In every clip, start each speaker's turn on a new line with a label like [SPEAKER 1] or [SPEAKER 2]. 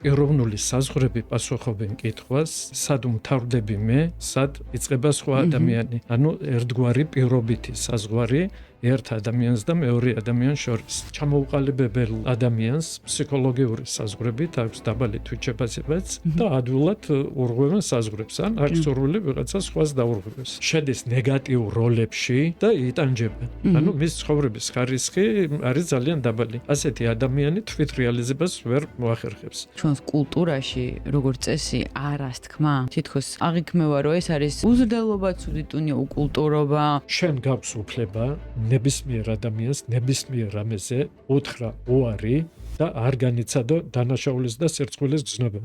[SPEAKER 1] ეროვნული საზღვრები პასუხობენ კითხვას, სად უმთავრდები მე, სად იწყება სხვა ადამიანი. ანუ ერთგვარი პირობითი საზღვარი ერთ ადამიანს და მეორე ადამიანს შორის. ჩამოუყალიბებელ ადამიანს ფსიქოლოგიური საზღვრებით აქვს დაბალი თვითშეფასებაც და ადვილად ურღვევენ საზღვრებს, ან არ სურვილი ვიღაცა სხვას დაურღვევს. შედის ნეგატიურ როლებში და იტანჯება. ანუ მის ცხოვრების ხარისხი არის ძალიან დაბალი. ასეთი ადამიანი თვით რეალიზებას ვერ მოახერხებს.
[SPEAKER 2] ჩვენს კულტურაში, როგორც წესი, არას თქმა, თითქოს აღიქმევა, რომ ეს არის უზრდელობა, ცუდიტუნია, უკულტურობა.
[SPEAKER 1] შენ გაქვს უფლება ნებისმიერ ადამიანს ნებისმიერ რამეზე უთხრა უარი და არ განიცადო დანაშაულის და სირცხვილის გზნობა.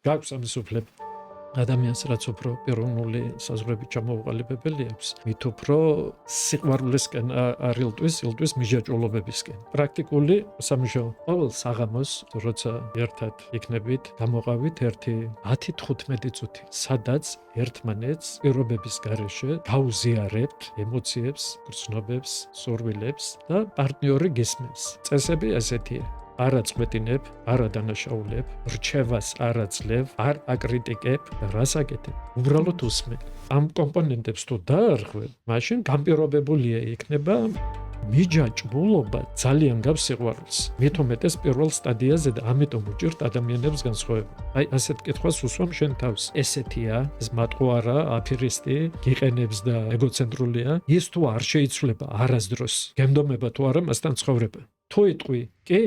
[SPEAKER 1] გაქვს ამის უფლება. ადამიანს რაც უფრო პიროვნული საზღვრები ჩამოუყალიბებელი აქვს, მით უფრო სიყვარულისკენ არ ილტვის მიჯაჭვულობებისკენ. პრაქტიკული სამუშაო. ყოველ საღამოს, როცა ერთად იქნებით, გამოყავით ერთი 10-15 წუთი, სადაც ერთმანეთს პირობების გარეშე გაუზიარებთ ემოციებს, გრძნობებს, სურვილებს და პარტნიორი გესმის. წესები ასეთია. არ აწყვეტინებ, არ ადანაშაულებ, რჩევას არ აძლევ, არ აკრიტიკებ და რას აკეთებ. უბრალოდ უსმენ. ამ კომპონენტებს თუ დაარღვევ, მაშინ განპირობებულია იქნება მიჯაჭვულობა ძალიან გავს სიყვარულს. მით უმეტეს პირველ სტადიაზე და ამიტომ უჭირთ ადამიანებს განსხვავება. აი ასეთ კითხვას უსვამ შენ თავს. ესეთია, ეს მატყო არა, აფერისტი, გიყენებს და ეგოცენტრულია. ის თუ არ შეიცვლება არასდროს, გემდომება თუ არა მასთან ცხოვრება. თუ იტყვი, კი,